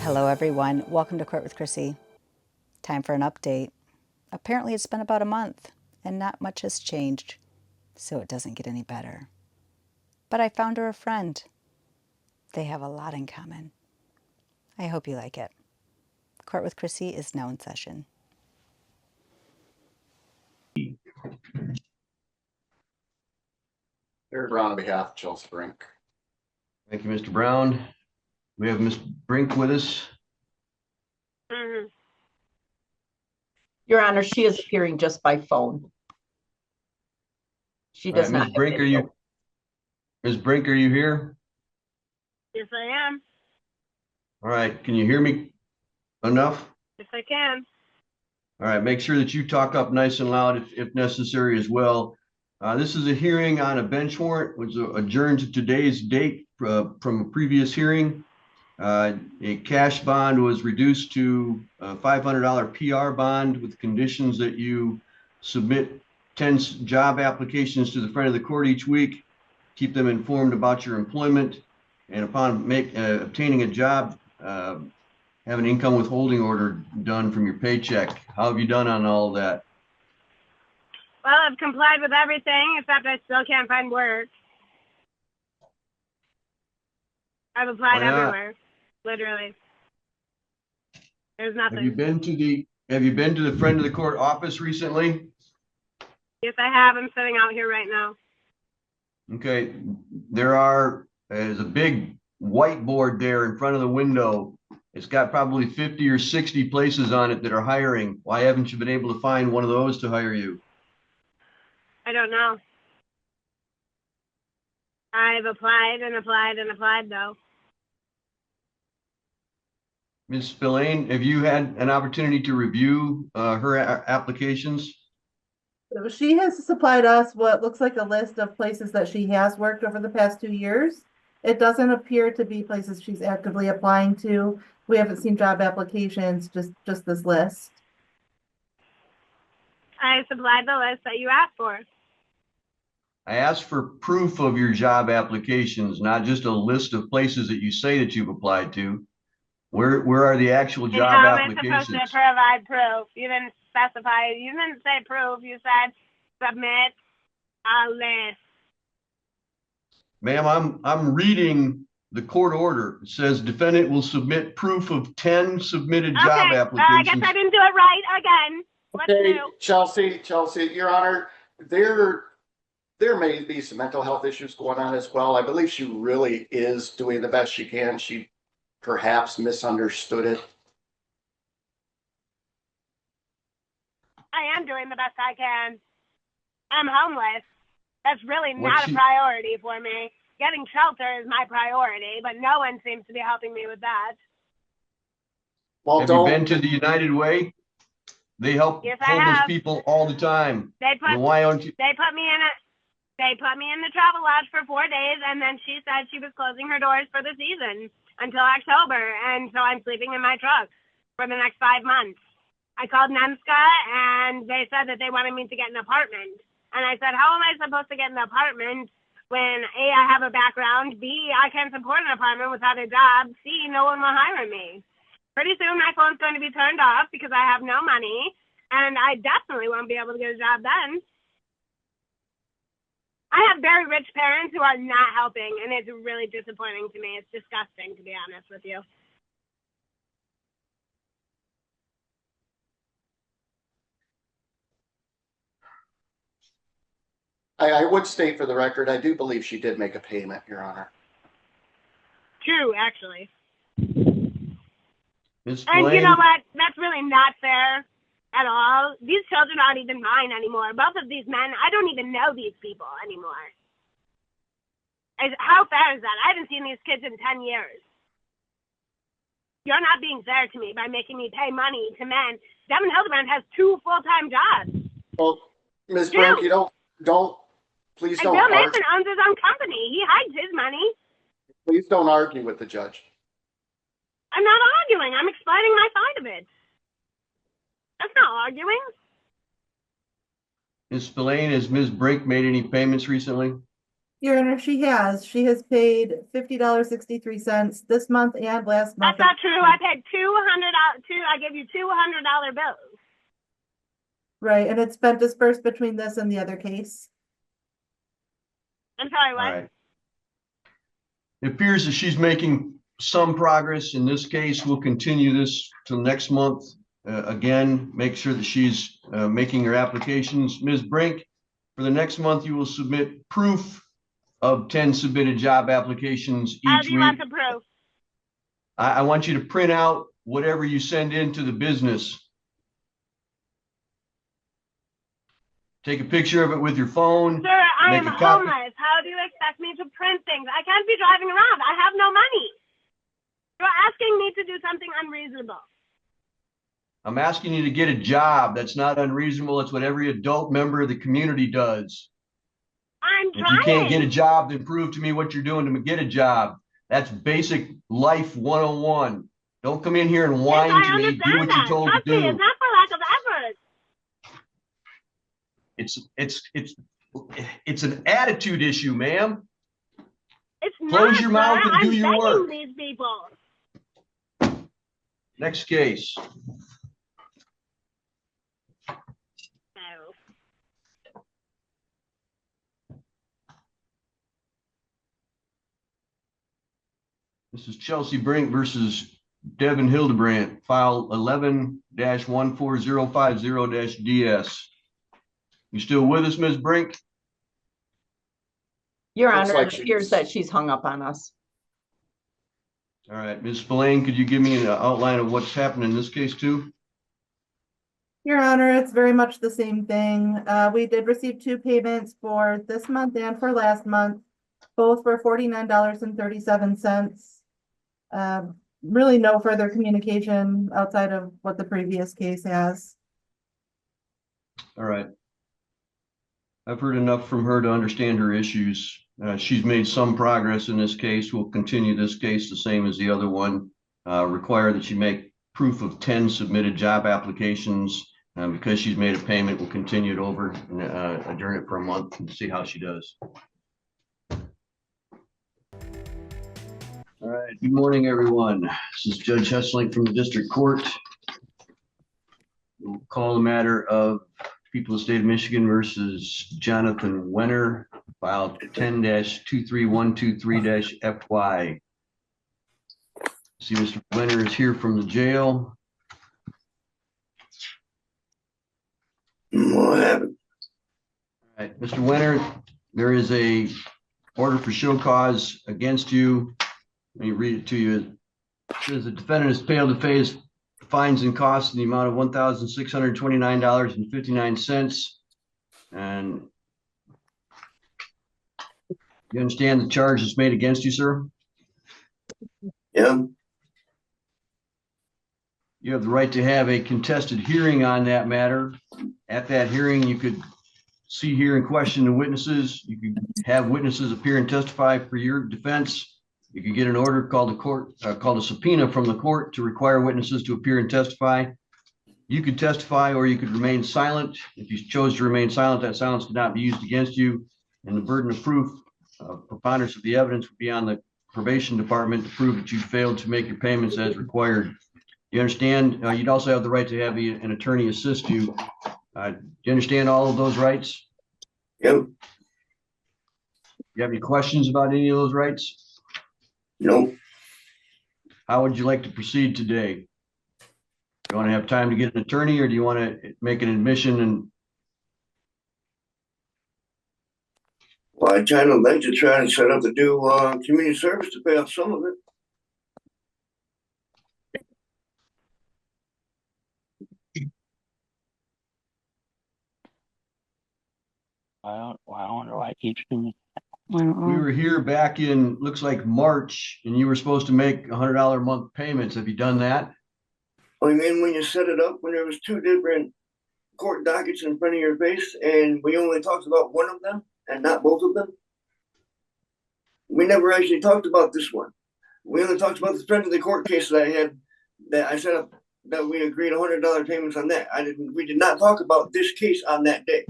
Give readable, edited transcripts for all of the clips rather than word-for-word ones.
Hello everyone, welcome to Court with Krissy. Time for an update. Apparently it's been about a month and not much has changed, so it doesn't get any better. But I found her a friend. They have a lot in common. I hope you like it. Court with Krissy is now in session. Eric Brown on behalf of Chelsea Brink. Thank you, Mr. Brown. We have Ms. Brink with us. Your Honor, she is appearing just by phone. She does not. Ms. Brink, Ms. Brink, are you here? Yes, I am. All right. Can you hear me enough? Yes, I can. All right. Make sure that you talk up nice and loud if necessary as well. This is a hearing on a bench warrant, which was adjourned to today's date from a previous hearing. A cash bond was reduced to a $500 PR bond with conditions that you submit 10 job applications to the front of the court each week, keep them informed about your employment, and upon obtaining a job, have an income withholding order done from your paycheck. How have you done on all of that? Well, I've complied with everything, except I still can't find work. I've applied everywhere, literally. There's nothing. Have you been to the friend of the court office recently? Yes, I have. I'm sitting out here right now. Okay, there's a big whiteboard there in front of the window. It's got probably 50 or 60 places on it that are hiring. Why haven't you been able to find one of those to hire you? I don't know. I've applied and applied and applied, though. Ms. Spillane, have you had an opportunity to review her applications? She has supplied us what looks like a list of places that she has worked over the past 2 years. It doesn't appear to be places she's actively applying to. We haven't seen job applications, just this list. I supplied the list that you asked for. I asked for proof of your job applications, not just a list of places that you say that you've applied to. Where are the actual job applications? And how am I supposed to provide proof? You didn't specify. You didn't say proof. You said submit a list. Ma'am, I'm reading the court order. It says defendant will submit proof of 10 submitted job applications. I guess I didn't do it right again. Okay, Chelsea, Your Honor, there may be some mental health issues going on as well. I believe she really is doing the best she can. She perhaps misunderstood it. I am doing the best I can. I'm homeless. That's really not a priority for me. Getting shelter is my priority, but no one seems to be helping me with that. Well, have you been to the United Way? They help homeless people all the time. They put me in the travel lodge for 4 days, and then she said she was closing her doors for the season until October, and so I'm sleeping in my truck for the next 5 months. I called NEMSCA, and they said that they wanted me to get an apartment. And I said, how am I supposed to get an apartment when A, I have a background, B, I can't support an apartment without a job, C, no one will hire me. Pretty soon my phone's going to be turned off because I have no money, and I definitely won't be able to get a job then. I have very rich parents who are not helping, and it's really disappointing to me. It's disgusting, to be honest with you. I would state for the record, I do believe she did make a payment, Your Honor. True, actually. And you know what? That's really not fair at all. These children aren't even mine anymore. Both of these men, I don't even know these people anymore. How fair is that? I haven't seen these kids in 10 years. You're not being fair to me by making me pay money to men. Devin Hildebrandt has 2 full-time jobs. Well, Ms. Brink, you please don't Bill Mason owns his own company. He hides his money. Please don't argue with the judge. I'm not arguing. I'm explaining my side of it. That's not arguing. Ms. Spillane, has Ms. Brink made any payments recently? Your Honor, she has paid $50.63 this month and last month. That's not true. I paid $200. I gave you $200 bills. Right, and it's been dispersed between this and the other case. I'm sorry, All what? right. It appears that she's making some progress. In this case, we'll continue this till next month. Again, make sure that she's making her applications. Ms. Brink, for the next month, you will submit proof of 10 submitted job applications How each do you want week. the proof? I want you to print out whatever you send into the business. Take a picture of it with your phone. Sir, I Make am a copy. homeless. How do you expect me to print things? I can't be driving around. I have no money. You're asking me to do something unreasonable. I'm asking you to get a job. That's not unreasonable. It's what every adult member of the community does. I'm If you can't get a trying. job, then prove to me what you're doing to get a job. That's basic life 101. Don't come in here and Yes, whine I to me. Do understand what you're that. told to Trust me, do. it's not for lack of effort. It's an attitude issue, ma'am. It's Close not, your mouth sir. and do I'm your begging work. these people. Next case. No. This is Chelsea Brink versus Devin Hildebrandt, file 11-14050-DS. You still with us, Ms. Brink? Your Looks Honor, like it she's- appears that she's hung up on us. All right, Ms. Spillane, could you give me an outline of what's happened in this case too? Your Honor, it's very much the same thing. We did receive two payments for this month and for last month, both for $49.37. Really no further communication outside of what the previous case has. All right. I've heard enough from her to understand her issues. She's made some progress in this case. We'll continue this case the same as the other one. Require that she make proof of 10 submitted job applications. Because she's made a payment, we'll continue it over and adjourn it for a month and see how she does. All right, good morning, everyone. This is Judge Hessling from the District Court. We'll call the matter of People of the State of Michigan versus Jonathan Wenner, file 10-23123-FY. See, Mr. Wenner is here from the jail. What happened? All right, Mr. Wenner, there is a order for show cause against you. Let me read it to you. It says the defendant has failed to pay his fines and costs in the amount of $1,629.59. And you understand the charge is made against you, sir? Yeah, You have the right to have a contested hearing on that matter. At that hearing, you could see, hear, and question the witnesses. You could have witnesses appear and testify for your defense. You could get an order called a subpoena from the court to require witnesses to appear and testify. You could testify or you could remain silent. If you chose to remain silent, that silence could not be used against you. And the burden of proof, preponderance of the evidence would be on the probation department to prove that you failed to make your payments as required. You understand? You'd also have the right to have an attorney assist you. Do you understand all of those rights? yep, You have any questions about any of those rights? nope. How would you like to proceed today? Do you want to have time to get an attorney, or do you want to make an admission? And Well, I kind of like to try and set up to do community service to pay off some of it. I wonder why it keeps doing. we were here back in, looks like March, and you were supposed to make $100 a month payments. Have you done that? I mean, when you set it up, when there was two different court dockets in front of your face, and we only talked about one of them and not both of them. We never actually talked about this one. We only talked about the friend of the court case that I had, that I set up, that we agreed $100 payments on that. We did not talk about this case on that day.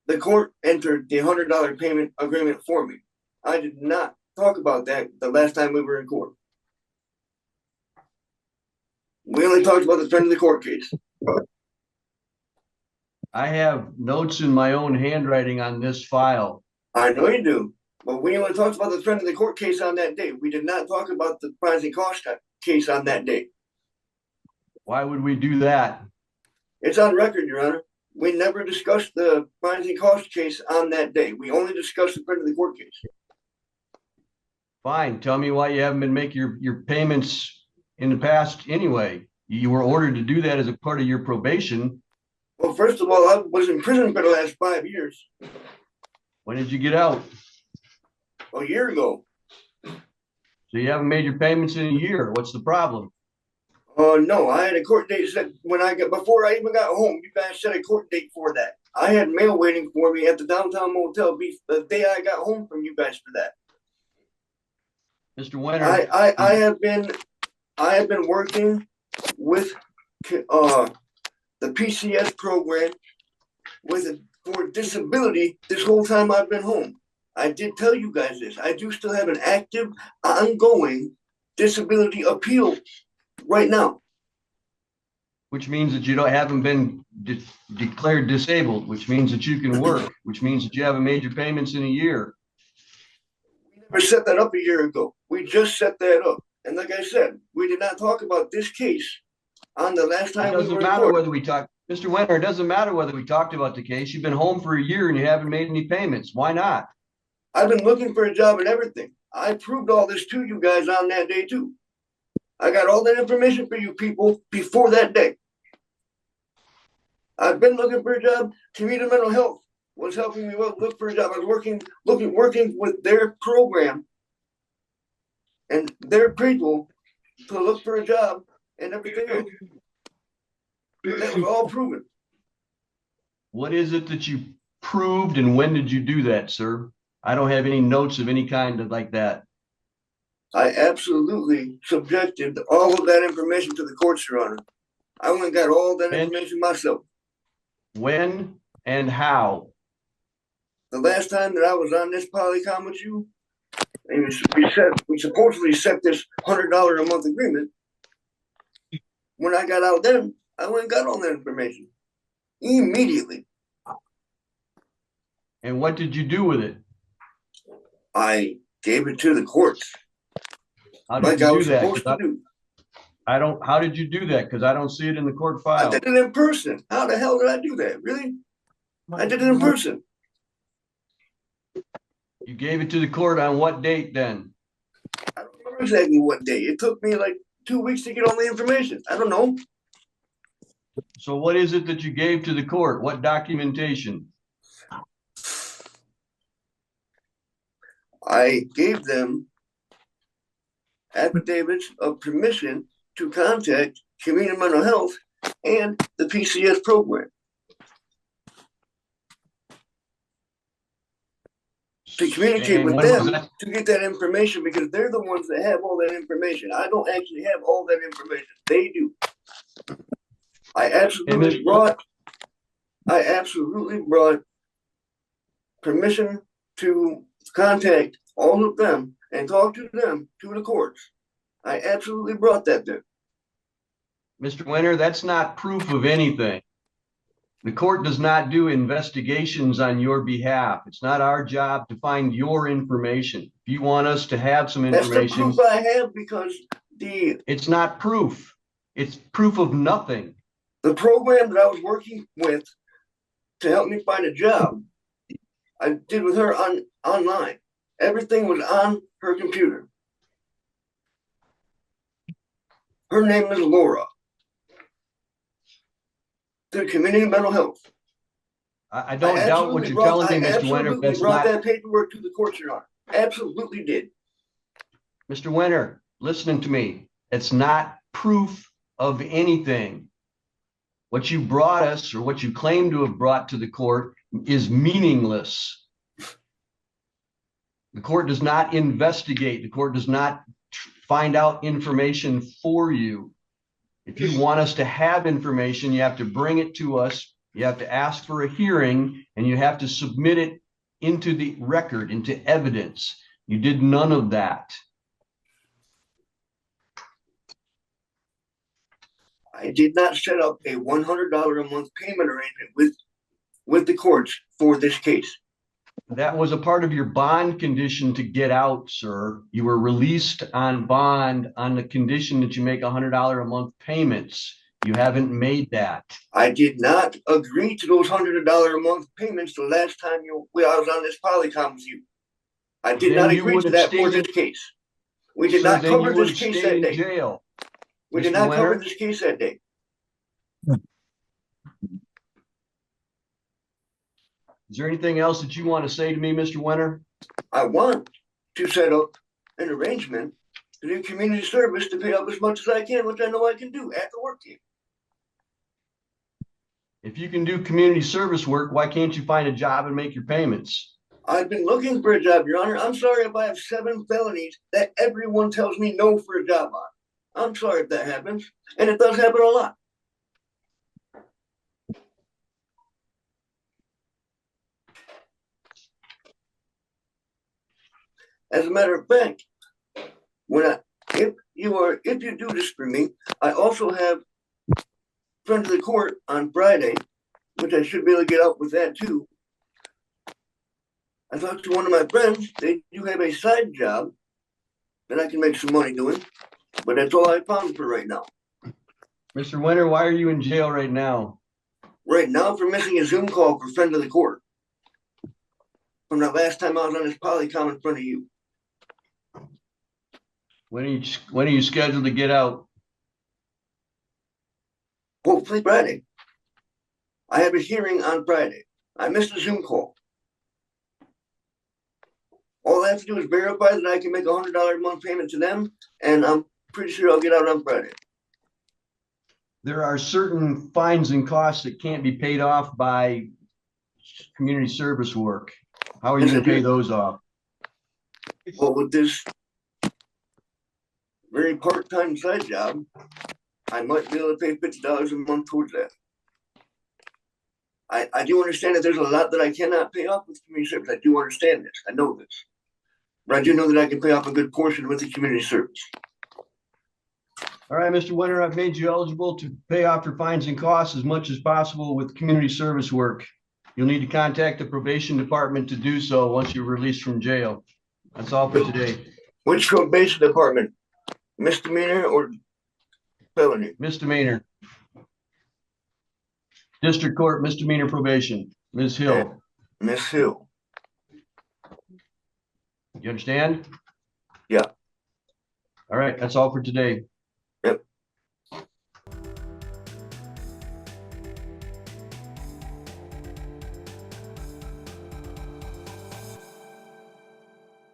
The court entered the $100 payment agreement for me. I did not talk about that the last time we were in court. We only talked about the friend of the court case. I have notes in my own handwriting on this file. I know you do, but we only talked about the friend of the court case on that day. We did not talk about the fines and cost case on that day. Why would we do that? It's on record, Your Honor. We never discussed the fines and cost case on that day. We only discussed the friend of the court case. Fine. Tell me why you haven't been making your payments in the past anyway. You were ordered to do that as a part of your probation. Well, first of all, I was in prison for the last 5 years. When did you get out? A year ago. So you haven't made your payments in a year. What's the problem? No, I had a court date set before I even got home. You guys set a court date for that. I had mail waiting for me at the downtown motel the day I got home from you guys for that. Mr. Winter. I have been working with the PCS program for disability this whole time I've been home. I did tell you guys this. I do still have an active, ongoing disability appeal right now. Which means that you haven't been declared disabled, which means that you can work, which means that you haven't made your payments in a year. We never set that up a year ago. We just set that up. And like I said, we did not talk about this case on the last time we were in court. It doesn't matter whether we talk, Mr. Winter, it doesn't matter whether we talked about the case. You've been home for a year and you haven't made any payments. Why not? I've been looking for a job and everything. I proved all this to you guys on that day too. I got all that information for you people before that day. I've been looking for a job. Community Mental Health was helping me look for a job. I was working with their program and their people to look for a job and everything else. That was all proven. What is it that you proved and when did you do that, sir? I don't have any notes of any kind like that. I absolutely subjected all of that information to the courts, Your Honor. I went and got all that information myself. When and how? The last time that I was on this Polycom with you, and we supposedly set this $100 a month agreement. When I got out then, I went and got all that information immediately. And what did you do with it? I gave it to the courts. How did you do that? How did you do that? Because I don't see it in the court file. I did it in person. How the hell did I do that? Really? I did it in person. You gave it to the court on what date then? I don't remember exactly what day. It took me like 2 weeks to get all the information. I don't know. So what is it that you gave to the court? What documentation? I gave them affidavits of permission to contact Community Mental Health and the PCS program to communicate with them to get that information, because they're the ones that have all that information. I don't actually have all that information. They do. I absolutely brought permission to contact all of them and talk to them to the courts. I absolutely brought that there. Mr. Winter, that's not proof of anything. The court does not do investigations on your behalf. It's not our job to find your information. If you want us to have some information. That's the proof I have, because it's not proof. It's proof of nothing. The program that I was working with to help me find a job, I did with her online. Everything was on her computer. Her name is Laura. To Community Mental Health. I don't doubt what you're telling me, Mr. Winter. I brought that paperwork to the court, Your Honor. Absolutely did. Mr. Winter, listening to me, it's not proof of anything. What you brought us, or what you claim to have brought to the court, is meaningless. The court does not investigate. The court does not find out information for you. If you want us to have information, you have to bring it to us You have to ask for a hearing and you have to submit it into the record, into evidence. You did none of that. I did not set up a $100 a month payment arrangement with the courts for this case. That was a part of your bond condition to get out, sir. You were released on bond on the condition that you make $100 a month payments. You haven't made that. I did not agree to those $100 a month payments the last time I was on this Polycom with you. I did Then not you agree would to have that for stayed this case. We did Sir, not then cover you would this have case stayed that in day. jail. We did Mr. not cover Winter? this case that day. Is there anything else that you want to say to me, Mr. Winter? I want to set up an arrangement to do community service to pay up as much as I can, which I know I can do at the work team. If you can do community service work, why can't you find a job and make your payments? I've been looking for a job, Your Honor. I'm sorry if I have 7 felonies that everyone tells me no for a job on. I'm sorry if that happens, and it does happen a lot. As a matter of fact, if you do this for me, I also have friend of the court on Friday, which I should be able to get out with that too. I talked to one of my friends. They do have a side job that I can make some money doing, but that's all I found for right now. Mr. Winter, why are you in jail right now? Right now, for missing a Zoom call for friend of the court from the last time I was on this Polycom in front of you. When are you scheduled to get out? Hopefully Friday. I have a hearing on Friday. I missed a Zoom call. All I have to do is verify that I can make $100 a month payment to them, and I'm pretty sure I'll get out on Friday. There are certain fines and costs that can't be paid off by community service work. How are you going to pay those off? Well, with this very part-time side job, I might be able to pay $50 a month towards that. I do understand that there's a lot that I cannot pay off with community service. I do understand this. I know this. But I do know that I can pay off a good portion with the community service. All right, Mr. Winter, I've made you eligible to pay off your fines and costs as much as possible with community service work. You'll need to contact the probation department to do so once you're released from jail. That's all for today. Which probation department? Misdemeanor or felony? Misdemeanor. District Court misdemeanor probation. Ms. Hill. Miss Hill. You understand? Yeah. All right, that's all for today.